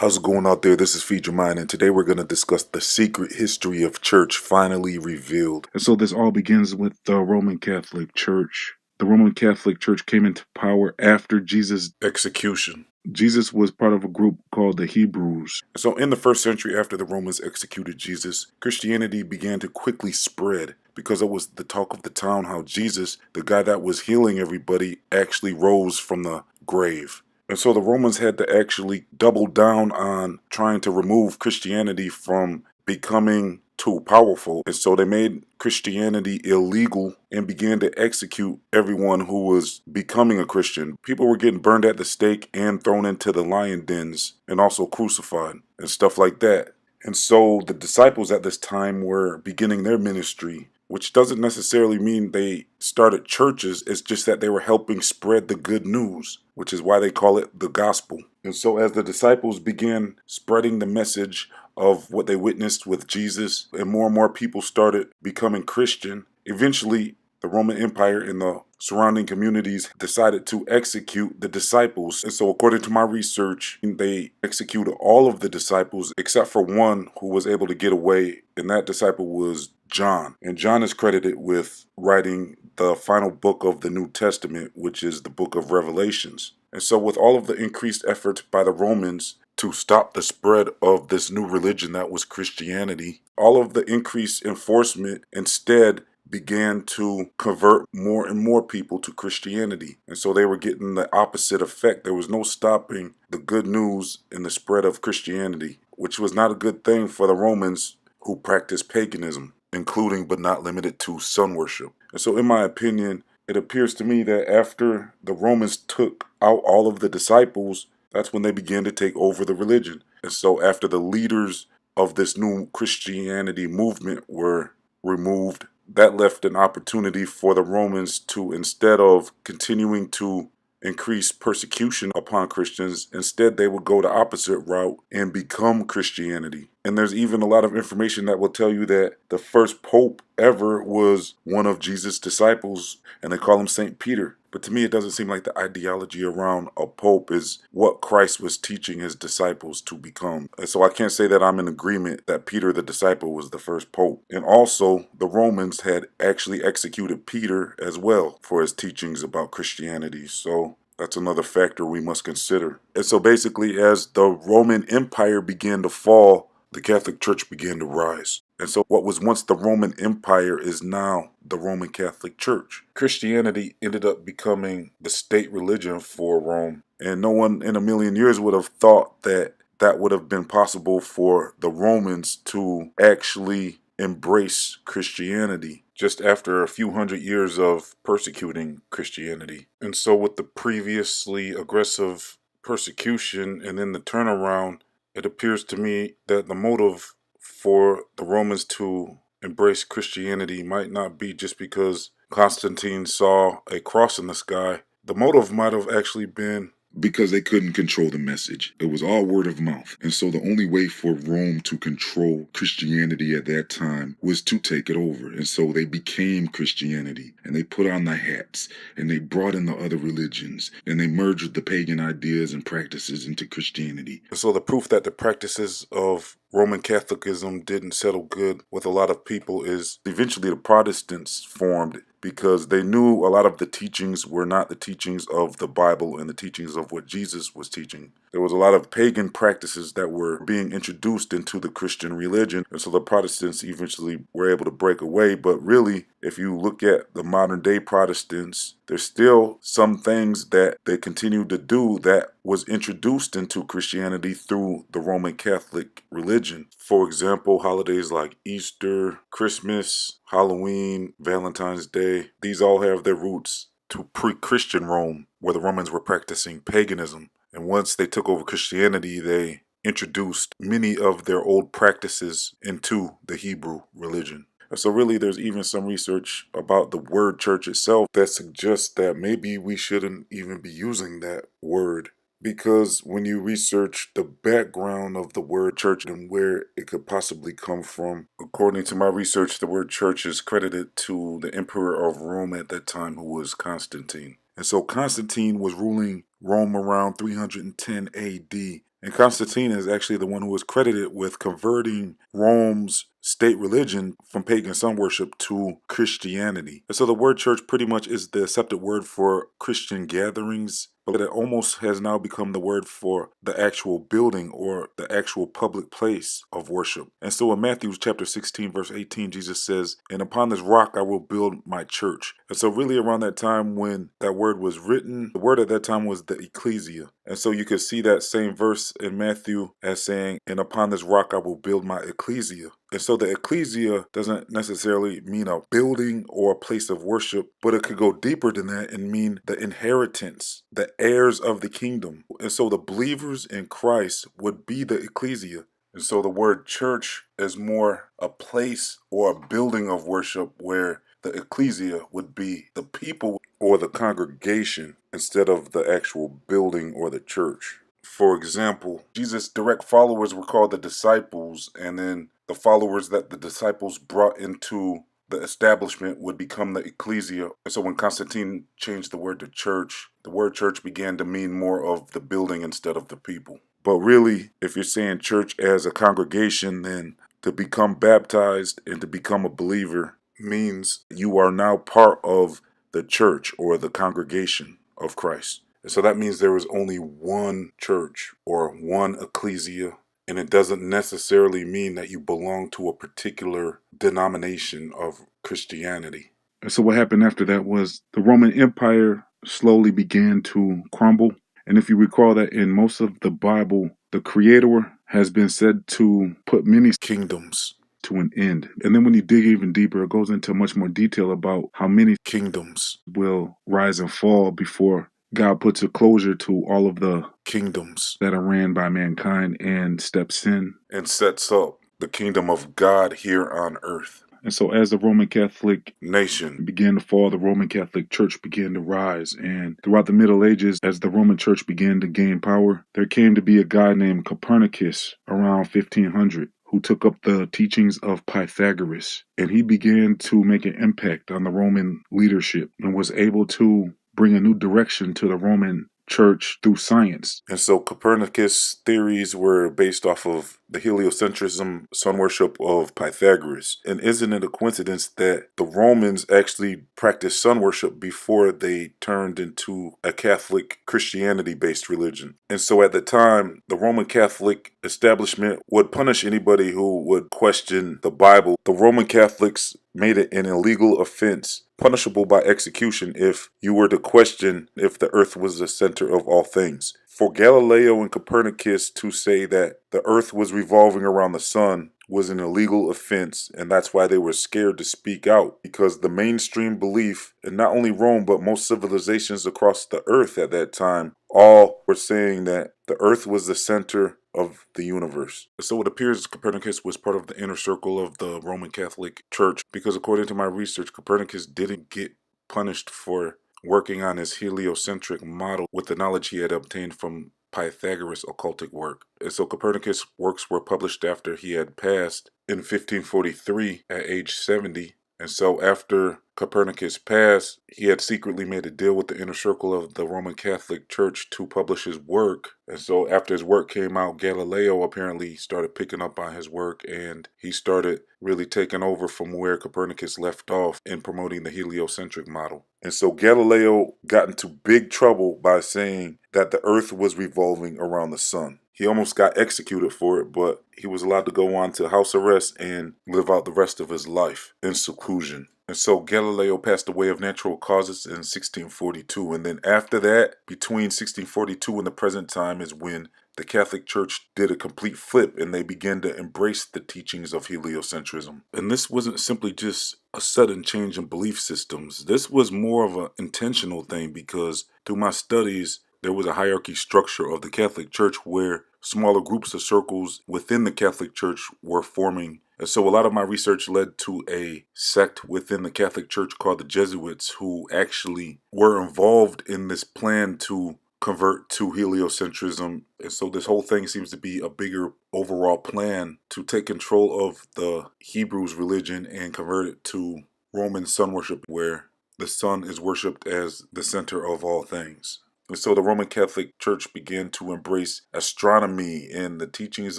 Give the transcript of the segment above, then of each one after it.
How's it going out there? This is Feed Your Mind, and today we're going to discuss the secret history of church finally revealed. And so this all begins with the Roman Catholic Church. The Roman Catholic Church came into power after Jesus' execution. Jesus was part of a group called the Hebrews. So in the first century after the Romans executed Jesus, Christianity began to quickly spread because it was the talk of the town how Jesus, the guy that was healing everybody, actually rose from the grave. And so the Romans had to actually double down on trying to remove Christianity from becoming too powerful. And so they made Christianity illegal and began to execute everyone who was becoming a Christian. People were getting burned at the stake and thrown into the lion dens and also crucified and stuff like that. And so the disciples at this time were beginning their ministry, which doesn't necessarily mean they started churches. It's just that they were helping spread the good news, which is why they call it the gospel. And so as the disciples began spreading the message of what they witnessed with Jesus, and more people started becoming Christian, eventually the Roman Empire and the surrounding communities decided to execute the disciples. And so according to my research, they executed all of the disciples except for one who was able to get away, and that disciple was John. And John is credited with writing the final book of the New Testament, which is the book of Revelations. And so with all of the increased efforts by the Romans to stop the spread of this new religion that was Christianity, all of the increased enforcement instead began to convert more and more people to Christianity. And so they were getting the opposite effect. There was no stopping the good news and the spread of Christianity, which was not a good thing for the Romans who practiced paganism, including but not limited to sun worship. And so in my opinion, it appears to me that after the Romans took out all of the disciples, that's when they began to take over the religion. And so after the leaders of this new Christianity movement were removed, that left an opportunity for the Romans to, instead of continuing to increase persecution upon Christians, instead they would go the opposite route and become Christianity. And there's even a lot of information that will tell you that the first pope ever was one of Jesus' disciples, and they call him Saint Peter. But to me, it doesn't seem like the ideology around a pope is what Christ was teaching his disciples to become. And so I can't say that I'm in agreement that Peter the disciple was the first pope. And also, the Romans had actually executed Peter as well for his teachings about Christianity. So that's another factor we must consider. And so basically, as the Roman Empire began to fall, the Catholic Church began to rise. And so what was once the Roman Empire is now the Roman Catholic Church. Christianity ended up becoming the state religion for Rome. And no one in a million years would have thought that that would have been possible for the Romans to actually embrace Christianity just after a few hundred years of persecuting Christianity. And so with the previously aggressive persecution and then the turnaround, it appears to me that the motive for the Romans to embrace Christianity might not be just because Constantine saw a cross in the sky. The motive might have actually been because they couldn't control the message. It was all word of mouth. And so the only way for Rome to control Christianity at that time was to take it over. And so they became Christianity, and they put on the hats, and they brought in the other religions, and they merged the pagan ideas and practices into Christianity. So the proof that the practices of Roman Catholicism didn't settle good with a lot of people is eventually the Protestants formed, because they knew a lot of the teachings were not the teachings of the Bible and the teachings of what Jesus was teaching. There was a lot of pagan practices that were being introduced into the Christian religion, and so the Protestants eventually were able to break away. But really, if you look at the modern day Protestants, there's still some things that they continue to do that was introduced into Christianity through the Roman Catholic religion. For example, holidays like Easter, Christmas, Halloween, Valentine's Day, these all have their roots to pre-Christian Rome, where the Romans were practicing paganism. And once they took over Christianity, they introduced many of their old practices into the Hebrew religion. So really, there's even some research about the word church itself that suggests that maybe we shouldn't even be using that word. Because when you research the background of the word church and where it could possibly come from, according to my research, the word church is credited to the emperor of Rome at that time, who was Constantine. And so Constantine was ruling Rome around 310 AD. And Constantine is actually the one who is credited with converting Rome's state religion from pagan sun worship to Christianity. And so the word church pretty much is the accepted word for Christian gatherings, but it almost has now become the word for the actual building or the actual public place of worship. And so in Matthew chapter 16, verse 18, Jesus says, "And upon this rock I will build my church." And so really around that time when that word was written, the word at that time was the ecclesia. And so you could see that same verse in Matthew as saying, "And upon this rock I will build my ecclesia." And so the ecclesia doesn't necessarily mean a building or a place of worship, but it could go deeper than that and mean the inheritance, the heirs of the kingdom. And so the believers in Christ would be the ecclesia. And so the word church is more a place or a building of worship where the ecclesia would be the people or the congregation instead of the actual building or the church. For example, Jesus' direct followers were called the disciples, and then the followers that the disciples brought into the establishment would become the ecclesia. And so when Constantine changed the word to church, the word church began to mean more of the building instead of the people. But really, if you're saying church as a congregation, then to become baptized and to become a believer means you are now part of the church or the congregation of Christ. And so that means there is only one church or one ecclesia, and it doesn't necessarily mean that you belong to a particular denomination of Christianity. And so what happened after that was the Roman Empire slowly began to crumble. And if you recall that in most of the Bible, the Creator has been said to put many kingdoms to an end. And then when you dig even deeper, it goes into much more detail about how many kingdoms will rise and fall before God puts a closure to all of the kingdoms that are ran by mankind and steps in and sets up the kingdom of God here on earth. And so as the Roman Catholic nation began to fall, the Roman Catholic Church began to rise. And throughout the Middle Ages, as the Roman Church began to gain power, there came to be a guy named Copernicus around 1500 who took up the teachings of Pythagoras. And he began to make an impact on the Roman leadership and was able to bring a new direction to the Roman church through science. And so Copernicus' theories were based off of the heliocentrism sun worship of Pythagoras. And isn't it a coincidence that the Romans actually practiced sun worship before they turned into a Catholic Christianity-based religion? And so at the time, the Roman Catholic establishment would punish anybody who would question the Bible. The Roman Catholics made it an illegal offense, punishable by execution, if you were to question if the earth was the center of all things. For Galileo and Copernicus to say that the earth was revolving around the sun was an illegal offense, and that's why they were scared to speak out, because the mainstream belief in not only Rome but most civilizations across the earth at that time all were saying that the earth was the center of the universe. So it appears Copernicus was part of the inner circle of the Roman Catholic Church, because according to my research, Copernicus didn't get punished for working on his heliocentric model with the knowledge he had obtained from Pythagoras' occultic work. And so Copernicus' works were published after he had passed in 1543 at age 70. And so after Copernicus passed, he had secretly made a deal with the inner circle of the Roman Catholic Church to publish his work. And so after his work came out, Galileo apparently started picking up on his work, and he started really taking over from where Copernicus left off in promoting the heliocentric model. And so Galileo got into big trouble by saying that the earth was revolving around the sun. He almost got executed for it, but he was allowed to go on to house arrest and live out the rest of his life in seclusion. And so Galileo passed away of natural causes in 1642. And then after that, between 1642 and the present time, is when the Catholic Church did a complete flip and they began to embrace the teachings of heliocentrism. And this wasn't simply just a sudden change in belief systems. This was more of an intentional thing, because through my studies, there was a hierarchy structure of the Catholic Church where smaller groups of circles within the Catholic Church were forming. And so a lot of my research led to a sect within the Catholic Church called the Jesuits, who actually were involved in this plan to convert to heliocentrism. And so this whole thing seems to be a bigger overall plan to take control of the Hebrews religion and convert it to Roman sun worship, where the sun is worshipped as the center of all things. And so the Roman Catholic Church began to embrace astronomy and the teachings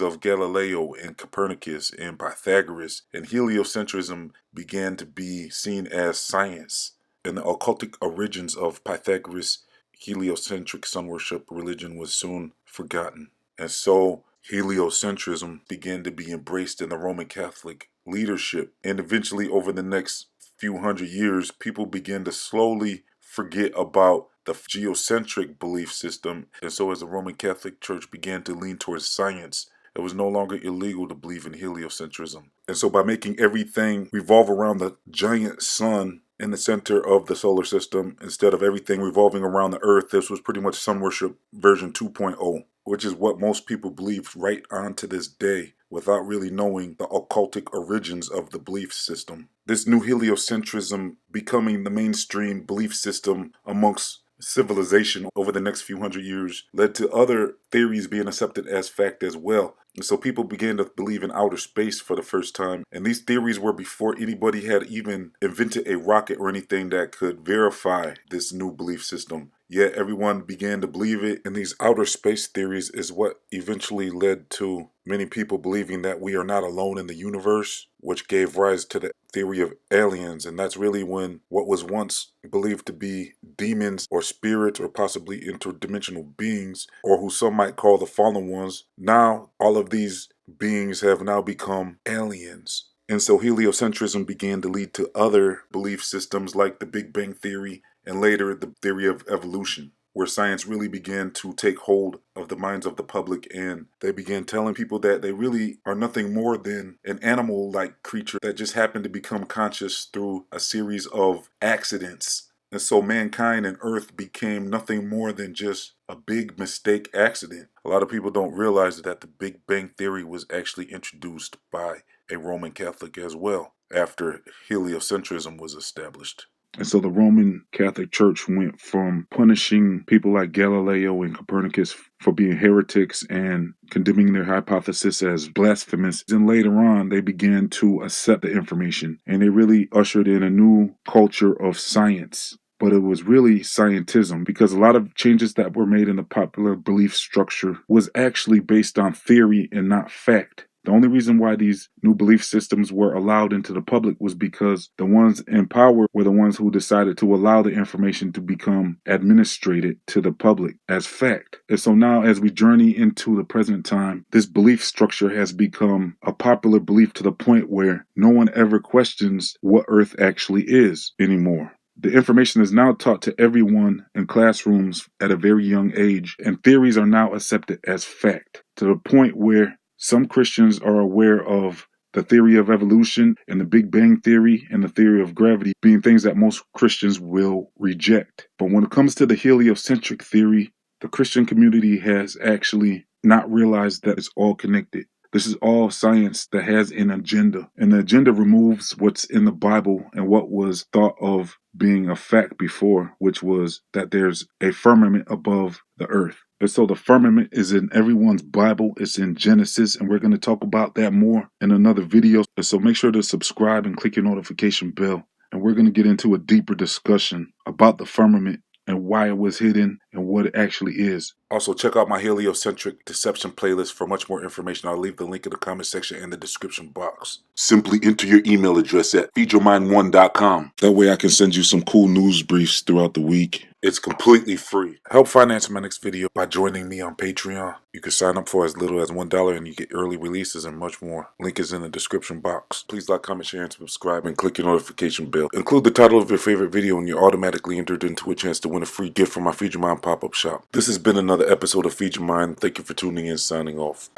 of Galileo and Copernicus and Pythagoras, and heliocentrism began to be seen as science. And the occultic origins of Pythagoras' heliocentric sun worship religion was soon forgotten. And so heliocentrism began to be embraced in the Roman Catholic leadership. And eventually, over the next few hundred years, people began to slowly forget about the geocentric belief system. And so as the Roman Catholic Church began to lean towards science, it was no longer illegal to believe in heliocentrism. And so by making everything revolve around the giant sun in the center of the solar system, instead of everything revolving around the earth, this was pretty much sun worship version 2.0, which is what most people believe right on to this day, without really knowing the occultic origins of the belief system. This new heliocentrism becoming the mainstream belief system amongst civilization over the next few hundred years led to other theories being accepted as fact as well. And so people began to believe in outer space for the first time. And these theories were before anybody had even invented a rocket or anything that could verify this new belief system. Yet everyone began to believe it, and these outer space theories is what eventually led to many people believing that we are not alone in the universe, which gave rise to the theory of aliens. And that's really when what was once believed to be demons or spirits or possibly interdimensional beings, or who some might call the fallen ones, now all of these beings have now become aliens. And so heliocentrism began to lead to other belief systems like the Big Bang Theory and later the theory of evolution, where science really began to take hold of the minds of the public, and they began telling people that they really are nothing more than an animal-like creature that just happened to become conscious through a series of accidents. And so mankind and Earth became nothing more than just a big mistake accident. A lot of people don't realize that the Big Bang Theory was actually introduced by a Roman Catholic as well, after heliocentrism was established. And so the Roman Catholic Church went from punishing people like Galileo and Copernicus for being heretics and condemning their hypothesis as blasphemous. And later on, they began to accept the information, and they really ushered in a new culture of science. But it was really scientism, because a lot of changes that were made in the popular belief structure was actually based on theory and not fact. The only reason why these new belief systems were allowed into the public was because the ones in power were the ones who decided to allow the information to become administrated to the public as fact. And so now, as we journey into the present time, this belief structure has become a popular belief to the point where no one ever questions what Earth actually is anymore. The information is now taught to everyone in classrooms at a very young age, and theories are now accepted as fact, to the point where some Christians are aware of the theory of evolution and the Big Bang Theory and the theory of gravity being things that most Christians will reject. But when it comes to the heliocentric theory, the Christian community has actually not realized that it's all connected. This is all science that has an agenda, and the agenda removes what's in the Bible and what was thought of being a fact before, which was that there's a firmament above the earth. And so the firmament is in everyone's Bible. It's in Genesis, and we're going to talk about that more in another video. So make sure to subscribe and click your notification bell, and we're going to get into a deeper discussion about the firmament and why it was hidden and what it actually is. Also, check out my heliocentric deception playlist for much more information. I'll leave the link in the comment section and the description box. Simply enter your email address at feedyourmind1.com. That way I can send you some cool news briefs throughout the week. It's completely free. Help finance my next video by joining me on Patreon. You can sign up for as little as $1 and you get early releases and much more. Link is in the description box. Please like, comment, share, and subscribe, and click your notification bell. Include the title of your favorite video and you're automatically entered into a chance to win a free gift from my Feed Your Mind pop-up shop. This has been another episode of Feed Your Mind. Thank you for tuning in. Signing off.